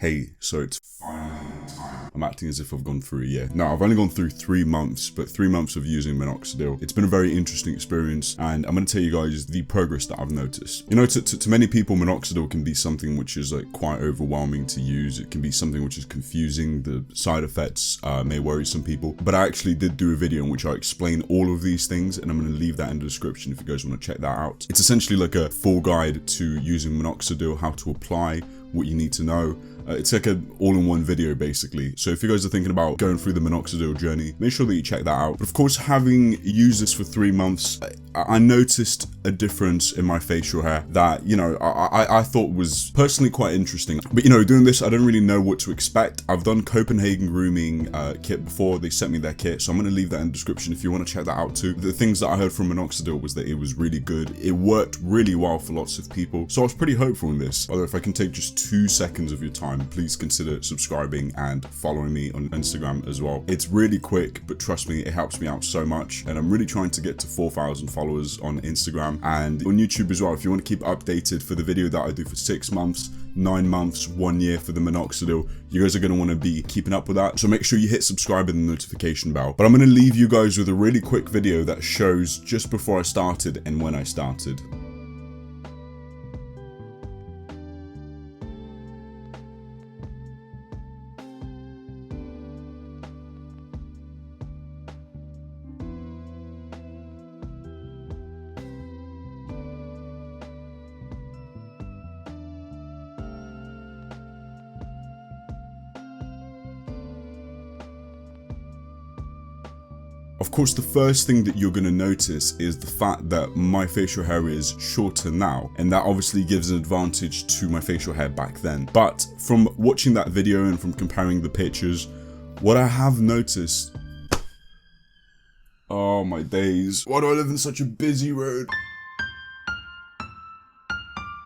Hey, so it's finally time. I'm acting as if I've gone through a year. No, I've only gone through 3 months, but 3 months of using Minoxidil. It's been a very interesting experience, and I'm going to tell you guys the progress that I've noticed. You know, to many people, Minoxidil can be something which is like quite overwhelming to use. It can be something which is confusing. The side effects may worry some people, but I actually did do a video in which I explain all of these things, and I'm going to leave that in the description if you guys want to check that out. It's essentially like a full guide to using Minoxidil, how to apply, what you need to know. It's like an all-in-one video basically. So if you guys are thinking about going through the Minoxidil journey, make sure that you check that out. But of course, having used this for 3 months, I noticed a difference in my facial hair that, you know, I thought was personally quite interesting. But you know, doing this, I don't really know what to expect. I've done Copenhagen grooming kit before. They sent me their kit, so I'm going to leave that in the description if you want to check that out too. The things that I heard from Minoxidil was that it was really good. It worked really well for lots of people. So I was pretty hopeful in this. Although if I can take just 2 seconds of your time, please consider subscribing and following me on Instagram as well. It's really quick, but trust me, it helps me out so much. And I'm really trying to get to 4,000 followers on Instagram and on YouTube as well. If you want to keep updated for the video that I do for 6 months, 9 months, 1 year for the Minoxidil, you guys are going to want to be keeping up with that. So make sure you hit subscribe and the notification bell. But I'm going to leave you guys with a really quick video that shows just before I started and when I started. Of course, the first thing that you're going to notice is the fact that my facial hair is shorter now, and that obviously gives an advantage to my facial hair back then. But from watching that video and from comparing the pictures, what I have noticed... Oh my days, why do I live in such a busy road?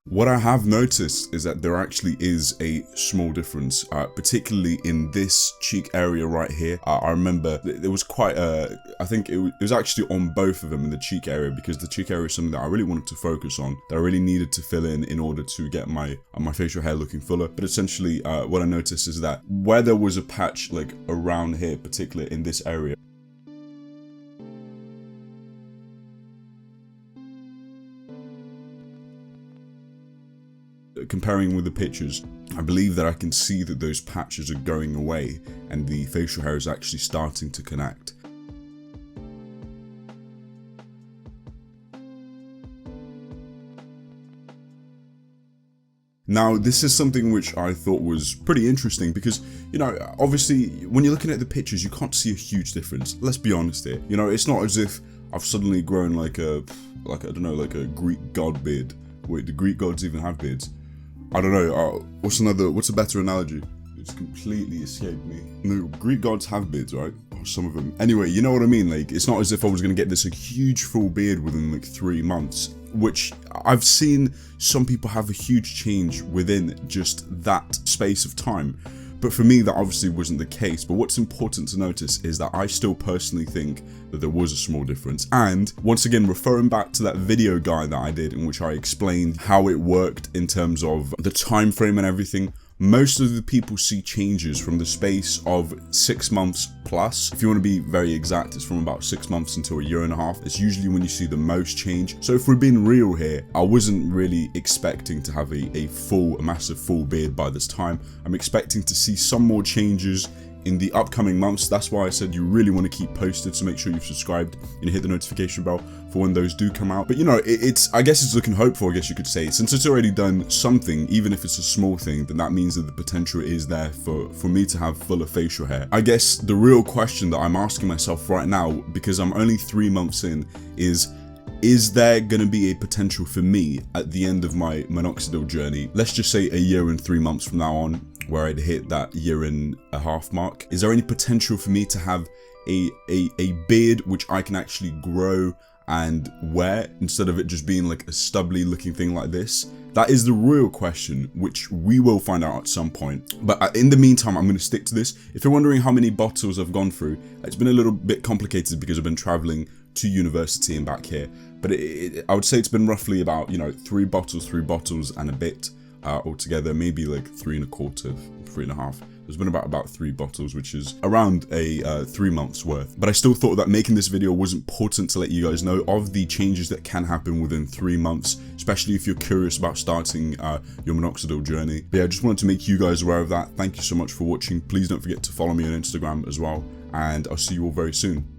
What I have noticed is that there actually is a small difference, particularly in this cheek area right here. I remember there was quite a, I think it was actually on both of them in the cheek area, because the cheek area is something that I really wanted to focus on, that I really needed to fill in order to get my facial hair looking fuller. But essentially what I noticed is that where there was a patch like around here, particularly in this area, comparing with the pictures, I believe that I can see that those patches are going away and the facial hair is actually starting to connect. Now, this is something which I thought was pretty interesting because, you know, obviously when you're looking at the pictures, you can't see a huge difference. Let's be honest here. You know, it's not as if I've suddenly grown like a I don't know, like a Greek god beard. Wait, do Greek gods even have beards? I don't know, what's a better analogy? It's completely escaped me. No, Greek gods have beards, right? Or some of them. Anyway, you know what I mean? Like, it's not as if I was going to get this huge full beard within like 3 months, which I've seen some people have a huge change within just that space of time. But for me, that obviously wasn't the case. But what's important to notice is that I still personally think that there was a small difference. And once again, referring back to that video guide that I did in which I explained how it worked in terms of the time frame and everything, most of the people see changes from the space of 6 months plus. If you want to be very exact, it's from about 6 months until 1.5 years. It's usually when you see the most change. So if we're being real here, I wasn't really expecting to have a massive full beard by this time. I'm expecting to see some more changes in the upcoming months. That's why I said you really want to keep posted, so make sure you've subscribed and hit the notification bell for when those do come out. But you know, I guess it's looking hopeful, I guess you could say. Since it's already done something, even if it's a small thing, then that means that the potential is there for me to have fuller facial hair. I guess the real question that I'm asking myself right now, because I'm only 3 months in, is there going to be a potential for me at the end of my Minoxidil journey? Let's just say 1 year and 3 months from now on, where I'd hit that 1.5 year mark. Is there any potential for me to have a beard which I can actually grow and wear instead of it just being like a stubbly looking thing like this? That is the real question, which we will find out at some point. But in the meantime, I'm going to stick to this. If you're wondering how many bottles I've gone through, it's been a little bit complicated because I've been traveling to university and back here. But I would say it's been roughly about, you know, 3 bottles and a bit altogether, maybe like 3.25, 3.5. There's been about 3 bottles, which is around a 3 months worth. But I still thought that making this video was important to let you guys know of the changes that can happen within 3 months, especially if you're curious about starting your minoxidil journey. But yeah, I just wanted to make you guys aware of that. Thank you so much for watching. Please don't forget to follow me on Instagram as well, and I'll see you all very soon.